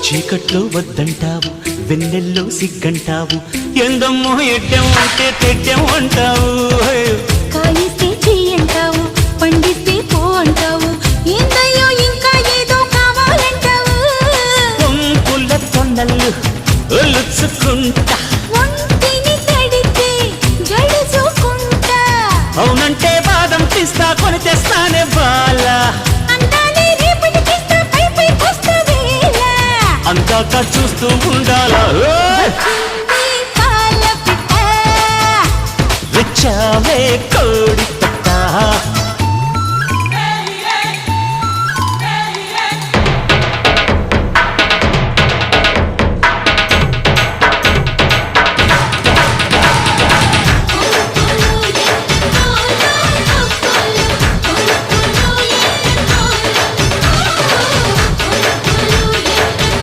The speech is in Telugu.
చీకట్లో వద్దంటావు, వెన్నెల్లో సిగ్గంటావు, ఎందమ్మో ఎడ్డెం అంటే తెడ్డెం అంటావు. కాయిస్తే చెయ్యంటావు, పండిస్తే పో అంటావు, ఏందయ్యో ఇంకా ఏదో కావాలంటావు. పొంపుల తొండలు ఒలుచుకుంటా, ఒంటిని తడితే జడుచుకుంటా, అవునంటే బాదం పిస్తా కొని తెస్తానే బాలా, అందాలే రేపటికిస్తా పై పైకొస్తా వేళ. అందాక చూస్తూ ఉండాలా. వచ్చింది పాల పిట్ట, వచ్చావే కోడి పెట్ట.